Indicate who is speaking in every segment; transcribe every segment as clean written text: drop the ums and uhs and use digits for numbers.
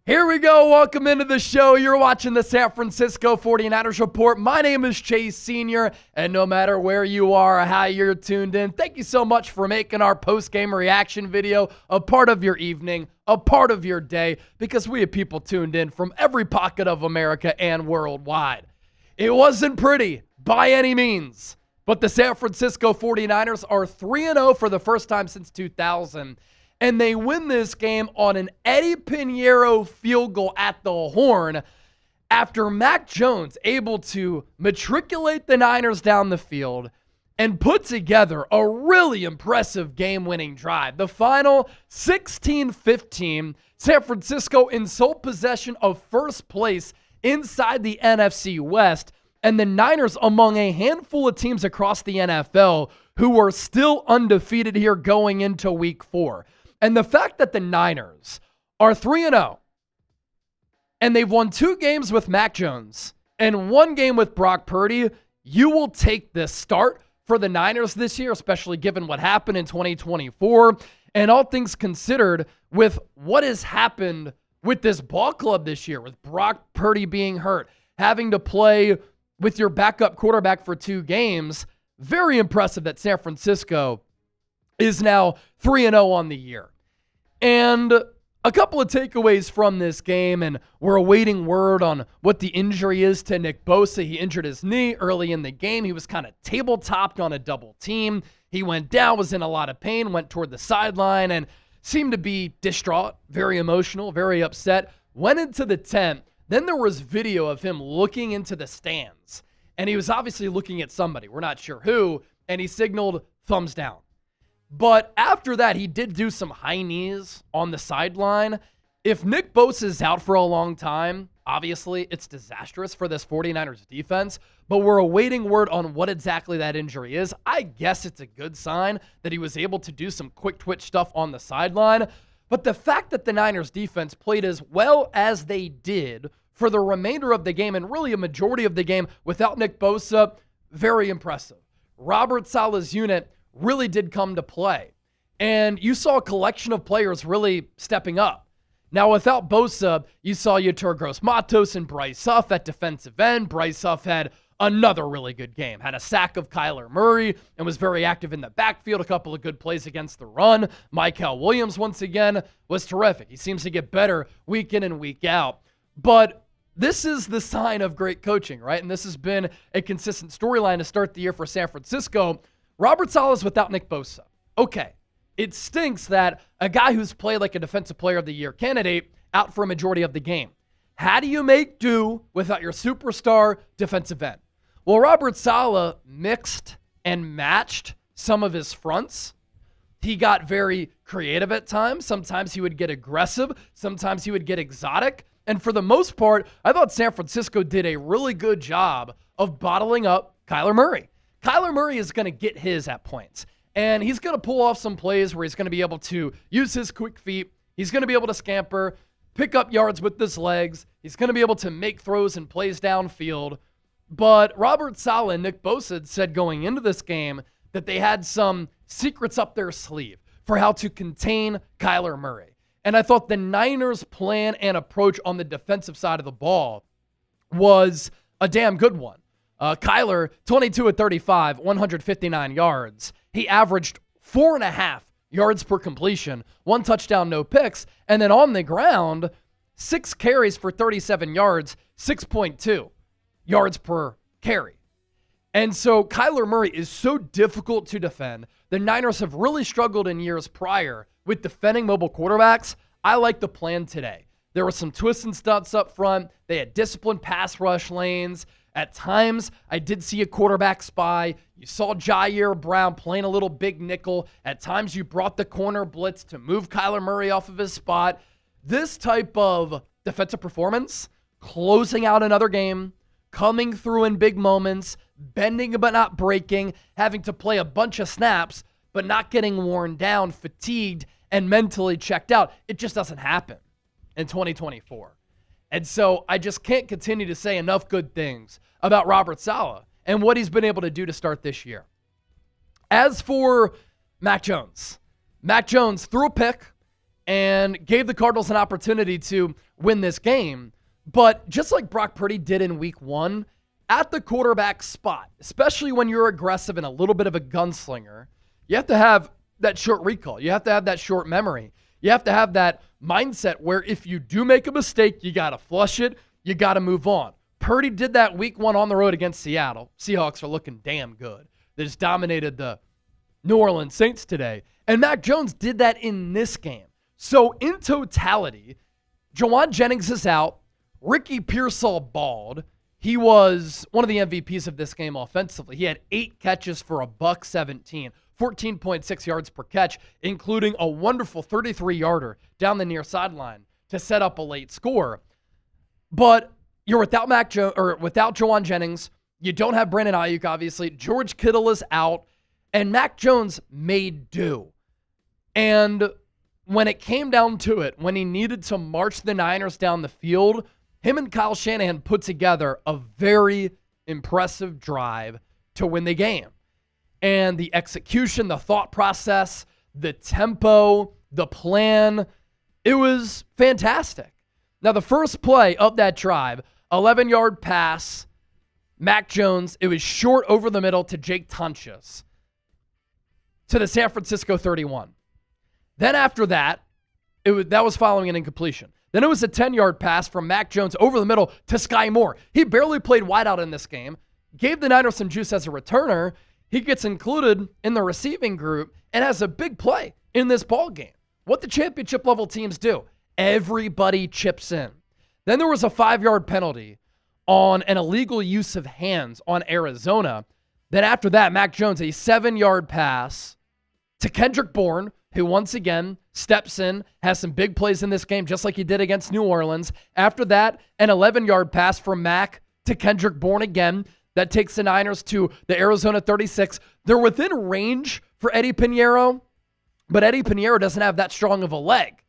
Speaker 1: Here we go. Welcome into the show. You're watching the San Francisco 49ers Report. My name is Chase Sr., and no matter where you are or how you're tuned in, thank you so much for making our post-game reaction video a part of your evening, a part of your day, because we have people tuned in from every pocket of America and worldwide. It wasn't pretty by any means, but the San Francisco 49ers are 3-0 for the first time since 2000. And they win this game on an Eddy Pineiro field goal at the horn after Mac Jones able to matriculate the Niners down the field and put together a really impressive game-winning drive. The final 16-15, San Francisco in sole possession of first place inside the NFC West, and the Niners among a handful of teams across the NFL who are still undefeated here going into Week 4. And the fact that the Niners are 3-0 and they've won 2 games with Mac Jones and 1 game with Brock Purdy, you will take this start for the Niners this year, especially given what happened in 2024 and all things considered with what has happened with this ball club this year, with Brock Purdy being hurt, having to play with your backup quarterback for 2 games. Very impressive that San Francisco is now 3-0 on the year. And a couple of takeaways from this game, and we're awaiting word on what the injury is to Nick Bosa. He injured his knee early in the game. He was kind of table-topped on a double team. He went down, was in a lot of pain, went toward the sideline, and seemed to be distraught, very emotional, very upset. Went into the tent. Then there was video of him looking into the stands, and he was obviously looking at somebody. We're not sure who, and he signaled thumbs down. But after that, he did do some high knees on the sideline. If Nick Bosa is out for a long time, obviously it's disastrous for this 49ers defense, but we're awaiting word on what exactly that injury is. I guess it's a good sign that he was able to do some quick twitch stuff on the sideline. But the fact that the Niners defense played as well as they did for the remainder of the game and really a majority of the game without Nick Bosa, very impressive. Robert Saleh's unit really did come to play. And you saw a collection of players really stepping up. Now, without Bosa, you saw Yetur Gross-Matos and Bryce Huff at defensive end. Bryce Huff had another really good game. Had a sack of Kyler Murray and was very active in the backfield. A couple of good plays against the run. Mykel Williams, once again, was terrific. He seems to get better week in and week out. But this is the sign of great coaching, right? And this has been a consistent storyline to start the year for San Francisco. Robert Saleh is without Nick Bosa. Okay, it stinks that a guy who's played like a Defensive Player of the Year candidate out for a majority of the game. How do you make do without your superstar defensive end? Well, Robert Saleh mixed and matched some of his fronts. He got very creative at times. Sometimes he would get aggressive. Sometimes he would get exotic. And for the most part, I thought San Francisco did a really good job of bottling up Kyler Murray. Kyler Murray is going to get his at points, and he's going to pull off some plays where he's going to be able to use his quick feet. He's going to be able to scamper, pick up yards with his legs. He's going to be able to make throws and plays downfield. But Robert Saleh and Nick Bosa said going into this game that they had some secrets up their sleeve for how to contain Kyler Murray. And I thought the Niners' plan and approach on the defensive side of the ball was a damn good one. Kyler, 22 of 35, 159 yards. He averaged 4.5 yards per completion, 1 touchdown, no picks. And then on the ground, 6 carries for 37 yards, 6.2 yards per carry. And so Kyler Murray is so difficult to defend. The Niners have really struggled in years prior with defending mobile quarterbacks. I like the plan today. There were some twists and stunts up front. They had disciplined pass rush lanes. At times, I did see a quarterback spy. You saw Jair Brown playing a little big nickel. At times, you brought the corner blitz to move Kyler Murray off of his spot. This type of defensive performance, closing out another game, coming through in big moments, bending but not breaking, having to play a bunch of snaps, but not getting worn down, fatigued, and mentally checked out. It just doesn't happen in 2024. And so I just can't continue to say enough good things about Robert Saleh and what he's been able to do to start this year. As for Mac Jones threw a pick and gave the Cardinals an opportunity to win this game. But just like Brock Purdy did in week 1, at the quarterback spot, especially when you're aggressive and a little bit of a gunslinger, you have to have that short recall. You have to have that short memory. You have to have that mindset where if you do make a mistake, you got to flush it. You got to move on. Purdy did that week 1 on the road against Seattle. Seahawks are looking damn good. They just dominated the New Orleans Saints today. And Mac Jones did that in this game. So in totality, Jauan Jennings is out. Ricky Pearsall balled. He was one of the MVPs of this game offensively. He had 8 catches for a $117, 14.6 yards per catch, including a wonderful 33-yarder down the near sideline to set up a late score. But you're without without Jauan Jennings. You don't have Brandon Ayuk, obviously. George Kittle is out, and Mac Jones made do. And when it came down to it, when he needed to march the Niners down the field, him and Kyle Shanahan put together a very impressive drive to win the game. And the execution, the thought process, the tempo, the plan, it was fantastic. Now, the first play of that drive, 11-yard pass, Mac Jones, it was short over the middle to Jake Tunches to the San Francisco 31. Then after that, that was following an incompletion. Then it was a 10-yard pass from Mac Jones over the middle to Sky Moore. He barely played wideout in this game, gave the Niners some juice as a returner. He gets included in the receiving group and has a big play in this ball game. What the championship level teams do, everybody chips in. Then there was a 5-yard penalty on an illegal use of hands on Arizona. Then after that, Mac Jones, a 7-yard pass to Kendrick Bourne, who once again steps in, has some big plays in this game, just like he did against New Orleans. After that, an 11-yard pass from Mac to Kendrick Bourne again. That takes the Niners to the Arizona 36. They're within range for Eddy Pineiro, but Eddy Pineiro doesn't have that strong of a leg.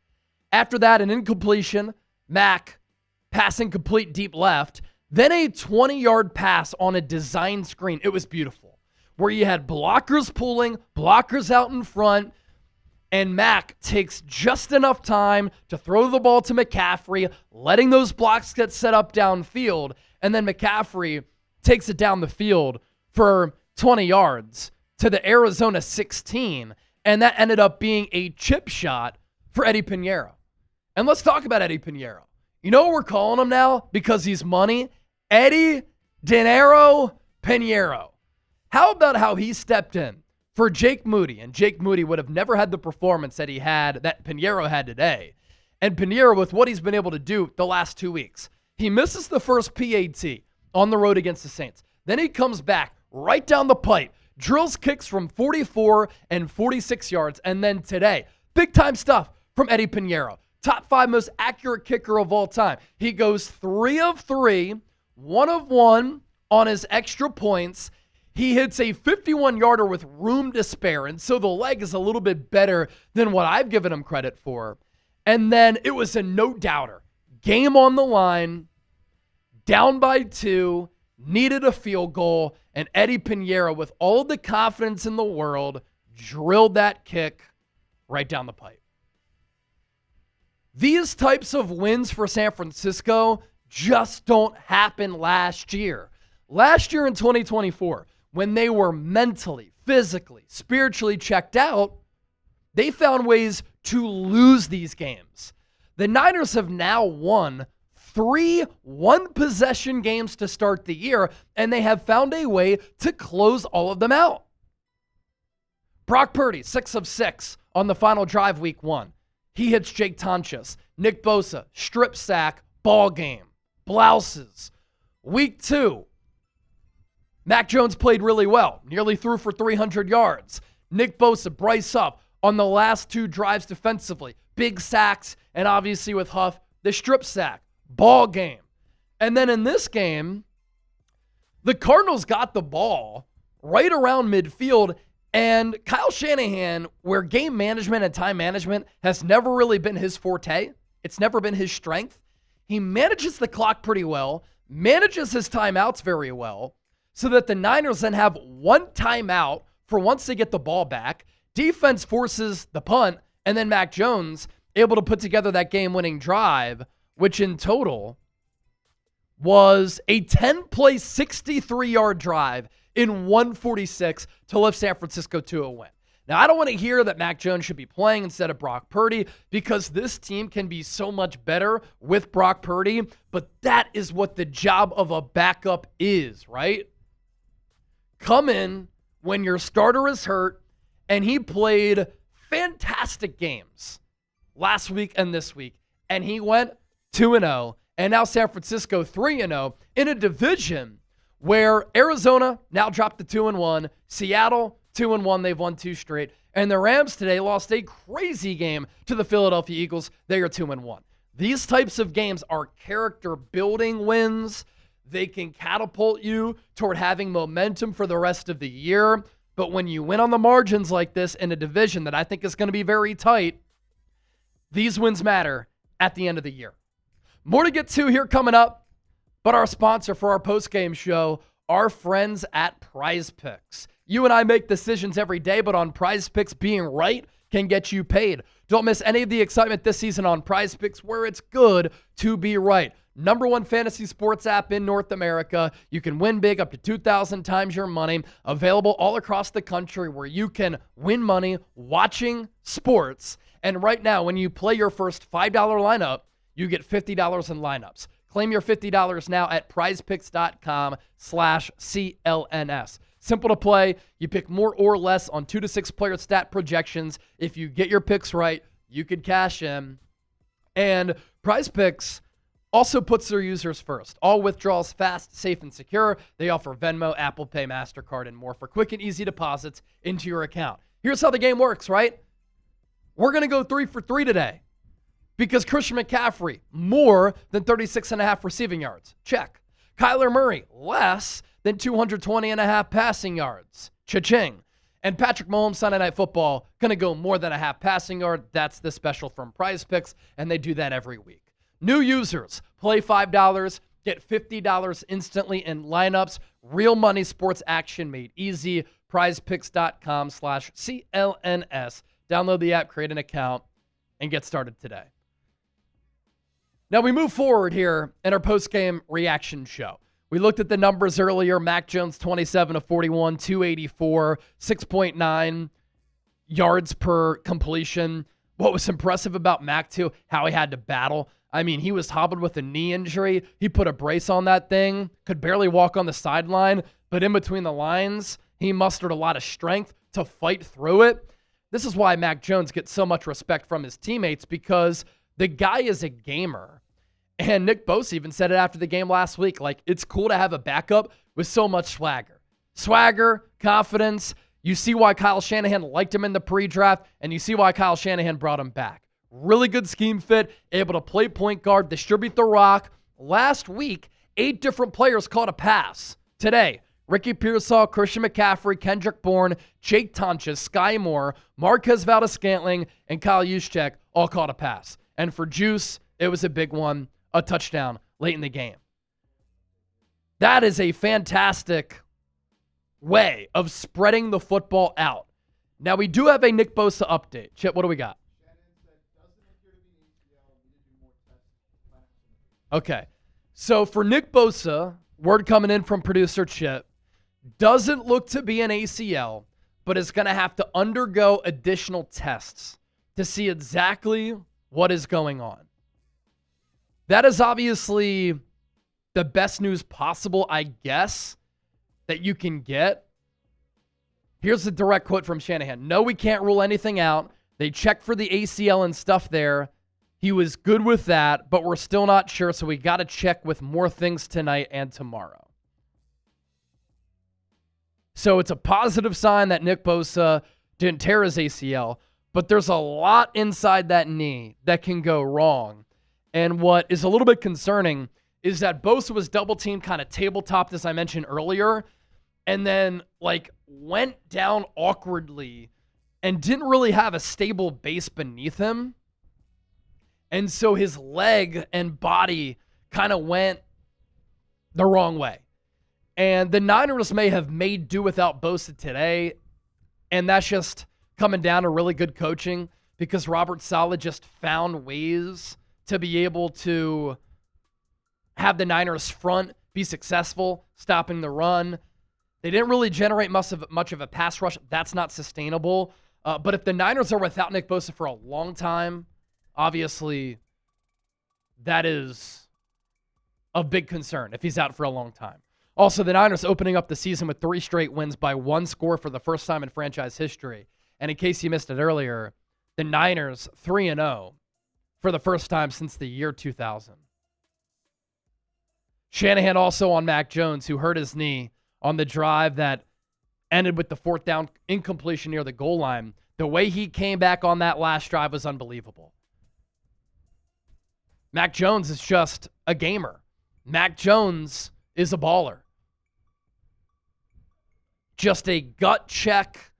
Speaker 1: After that, an incompletion, Mac passing complete deep left. Then a 20-yard pass on a design screen. It was beautiful, where you had blockers pulling, blockers out in front, and Mac takes just enough time to throw the ball to McCaffrey, letting those blocks get set up downfield, and then McCaffrey takes it down the field for 20 yards to the Arizona 16, and that ended up being a chip shot for Eddy Pineiro. And let's talk about Eddy Pineiro. You know what we're calling him now because he's money? Eddy Dinero Pineiro. How about how he stepped in for Jake Moody? And Jake Moody would have never had the performance that Pineiro had today. And Pineiro, with what he's been able to do the last 2 weeks, he misses the first PAT on the road against the Saints. Then he comes back right down the pipe, drills kicks from 44 and 46 yards. And then today, big-time stuff from Eddy Pineiro. Top 5 most accurate kicker of all time. He goes 3 of 3, 1 of 1 on his extra points. He hits a 51-yarder with room to spare, and so the leg is a little bit better than what I've given him credit for. And then it was a no-doubter. Game on the line, down by 2, needed a field goal, and Eddy Pineiro, with all the confidence in the world, drilled that kick right down the pipe. These types of wins for San Francisco just don't happen last year. Last year in 2024, when they were mentally, physically, spiritually checked out, they found ways to lose these games. The Niners have now won 3 one-possession games to start the year, and they have found a way to close all of them out. Brock Purdy, 6 of 6 on the final drive week 1. He hits Jake Tunches. Nick Bosa, strip sack, ball game, blouses. Week 2, Mac Jones played really well, nearly threw for 300 yards. Nick Bosa, Bryce Huff on the last 2 drives defensively. Big sacks, and obviously with Huff, the strip sack, ball game. And then in this game, the Cardinals got the ball right around midfield, and Kyle Shanahan, where game management and time management has never really been his forte, it's never been his strength, he manages the clock pretty well, manages his timeouts very well, so that the Niners then have 1 timeout for once they get the ball back. Defense forces the punt, and then Mac Jones able to put together that game-winning drive, which in total was a 10-play, 63-yard drive in 146 to lift San Francisco to a win. Now, I don't want to hear that Mac Jones should be playing instead of Brock Purdy because this team can be so much better with Brock Purdy, but that is what the job of a backup is, right? Come in when your starter is hurt, and he played fantastic games last week and this week, and he went 2-0, and now San Francisco 3-0 in a division where Arizona now dropped to 2-1, Seattle 2-1, they've won 2 straight, and the Rams today lost a crazy game to the Philadelphia Eagles. They are 2-1. These types of games are character-building wins. They can catapult you toward having momentum for the rest of the year, but when you win on the margins like this in a division that I think is going to be very tight, these wins matter at the end of the year. More to get to here coming up, but our sponsor for our post-game show, our friends at Prize Picks. You and I make decisions every day, but on Prize Picks, being right can get you paid. Don't miss any of the excitement this season on Prize Picks, where it's good to be right. #1 fantasy sports app in North America. You can win big up to 2,000 times your money. Available all across the country where you can win money watching sports. And right now, when you play your first $5 lineup, you get $50 in lineups. Claim your $50 now at prizepicks.com/CLNS. Simple to play. You pick more or less on 2 to 6 player stat projections. If you get your picks right, you could cash in. And Prize Picks also puts their users first. All withdrawals fast, safe, and secure. They offer Venmo, Apple Pay, MasterCard, and more for quick and easy deposits into your account. Here's how the game works, right? We're going to go 3 for 3 today because Christian McCaffrey, more than 36.5 receiving yards. Check. Kyler Murray, less than 220.5 passing yards. Cha-ching. And Patrick Mahomes, Sunday Night Football, going to go more than a half passing yard. That's the special from Prize Picks, and they do that every week. New users, play $5, get $50 instantly in lineups. Real money sports action made easy. prizepicks.com/CLNS. Download the app, create an account, and get started today. Now we move forward here in our post-game reaction show. We looked at the numbers earlier. Mac Jones, 27 of 41, 284, 6.9 yards per completion. What was impressive about Mac, too, how he had to battle. I mean, he was hobbled with a knee injury. He put a brace on that thing, could barely walk on the sideline, but in between the lines, he mustered a lot of strength to fight through it. This is why Mac Jones gets so much respect from his teammates, because the guy is a gamer. And Nick Bosa even said it after the game last week. Like, it's cool to have a backup with so much swagger. Swagger, confidence. You see why Kyle Shanahan liked him in the pre-draft, and you see why Kyle Shanahan brought him back. Really good scheme fit, able to play point guard, distribute the rock. Last week, 8 different players caught a pass. Today, Ricky Pearsall, Christian McCaffrey, Kendrick Bourne, Jake Tonches, Sky Moore, Marquez Valdes-Scantling, and Kyle Juszczyk all caught a pass. And for Juice, it was a big one. A touchdown late in the game. That is a fantastic way of spreading the football out. Now, we do have a Nick Bosa update. Chip, what do we got? Okay. So for Nick Bosa, word coming in from producer Chip, doesn't look to be an ACL, but is going to have to undergo additional tests to see exactly what is going on. That is obviously the best news possible, I guess, that you can get. Here's a direct quote from Shanahan. No, we can't rule anything out. They checked for the ACL and stuff there. He was good with that, but we're still not sure, so we got to check with more things tonight and tomorrow. So it's a positive sign that Nick Bosa didn't tear his ACL, but there's a lot inside that knee that can go wrong. And what is a little bit concerning is that Bosa was double-teamed, kind of tabletoped, as I mentioned earlier, and then, went down awkwardly and didn't really have a stable base beneath him. And so his leg and body kind of went the wrong way. And the Niners may have made do without Bosa today, and that's just coming down to really good coaching. because Robert Saleh just found ways to be able to have the Niners front be successful, stopping the run. They didn't really generate much of a pass rush. That's not sustainable. But if the Niners are without Nick Bosa for a long time, obviously that is a big concern if he's out for a long time. Also, the Niners opening up the season with 3 straight wins by 1 score for the first time in franchise history. And in case you missed it earlier, the Niners 3-0 for the first time since the year 2000. Shanahan also on Mac Jones, who hurt his knee on the drive that ended with the 4th down incompletion near the goal line. The way he came back on that last drive was unbelievable. Mac Jones is just a gamer. Mac Jones is a baller. Just a gut check,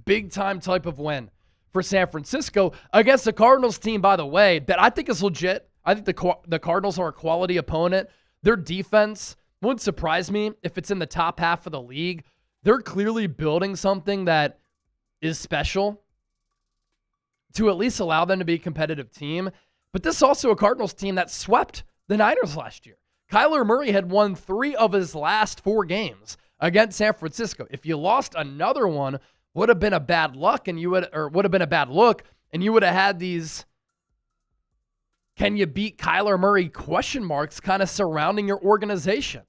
Speaker 1: big-time type of win for San Francisco against the Cardinals team, by the way, that I think is legit. I think the Cardinals are a quality opponent. Their defense wouldn't surprise me if it's in the top half of the league. They're clearly building something that is special to at least allow them to be a competitive team. But this is also a Cardinals team that swept the Niners last year. Kyler Murray had won 3 of his last 4 games against San Francisco. If you lost another one, would have been a bad luck, and would have been a bad look, and you would have had these "can you beat Kyler Murray?" question marks kind of surrounding your organization.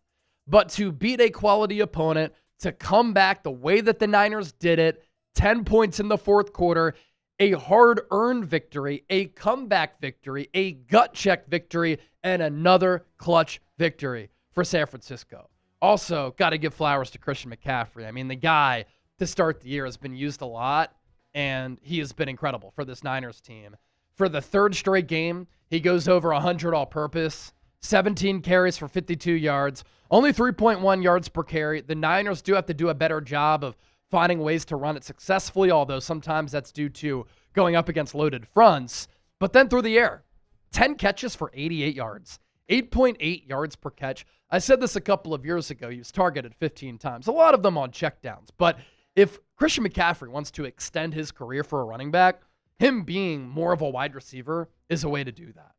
Speaker 1: But to beat a quality opponent, to come back the way that the Niners did it, 10 points in the 4th quarter, a hard-earned victory, a comeback victory, a gut check victory, and another clutch victory for San Francisco. Also, got to give flowers to Christian McCaffrey. I mean, the guy to start the year has been used a lot, and he has been incredible for this Niners team. For the 3rd straight game, he goes over 100 all-purpose, 17 carries for 52 yards, only 3.1 yards per carry. The Niners do have to do a better job of finding ways to run it successfully, although sometimes that's due to going up against loaded fronts. But then through the air, 10 catches for 88 yards, 8.8 yards per catch. I said this a couple of years ago. He was targeted 15 times, a lot of them on checkdowns. But if Christian McCaffrey wants to extend his career for a running back, him being more of a wide receiver is a way to do that.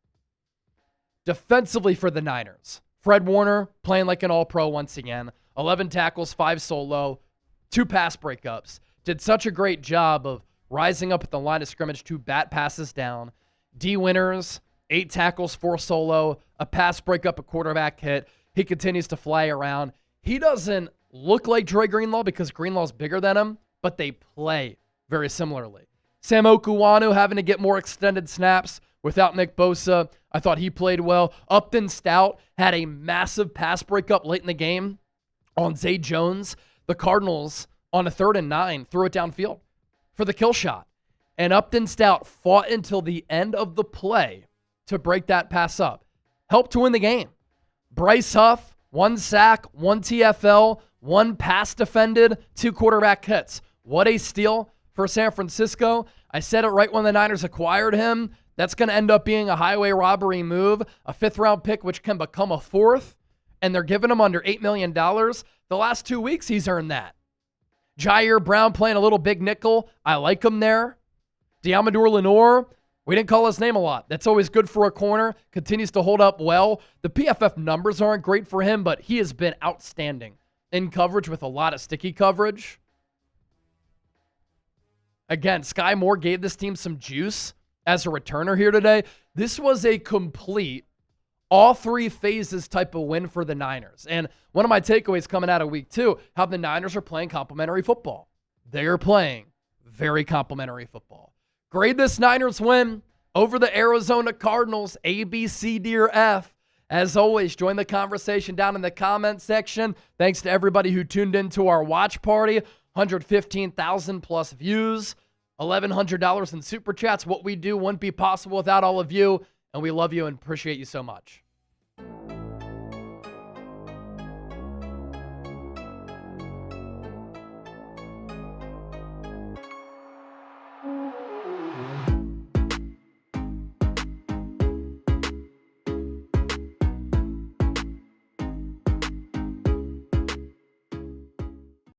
Speaker 1: Defensively for the Niners, Fred Warner playing like an all-pro once again. 11 tackles, 5 solo, 2 pass breakups. Did such a great job of rising up at the line of scrimmage to bat passes down. D. Winters, 8 tackles, 4 solo, a pass breakup, a quarterback hit. He continues to fly around. He doesn't look like Dre Greenlaw because Greenlaw's bigger than him, but they play very similarly. Sam Okuwanu having to get more extended snaps without Nick Bosa. I thought he played well. Upton Stout had a massive pass breakup late in the game on Zay Jones. The Cardinals, on a 3rd and 9, threw it downfield for the kill shot. And Upton Stout fought until the end of the play to break that pass up. Helped to win the game. Bryce Huff, 1 sack, 1 TFL, 1 pass defended, 2 quarterback hits. What a steal for San Francisco. I said it right when the Niners acquired him. That's going to end up being a highway robbery move, a 5th-round pick, which can become a 4th, and they're giving him under $8 million. The last 2 weeks, he's earned that. Jair Brown playing a little big nickel. I like him there. Diamador Lenore, we didn't call his name a lot. That's always good for a corner. Continues to hold up well. The PFF numbers aren't great for him, but he has been outstanding in coverage with a lot of sticky coverage. Again, Sky Moore gave this team some juice as a returner here today. This was a complete all 3 phases type of win for the Niners. And one of my takeaways coming out of week 2, how the Niners are playing complimentary football. They are playing very complimentary football. Grade this Niners win over the Arizona Cardinals, A, B, C, D, or F. As always, join the conversation down in the comment section. Thanks to everybody who tuned into our watch party. 115,000 plus views, $1,100 in super chats. What we do wouldn't be possible without all of you, and we love you and appreciate you so much.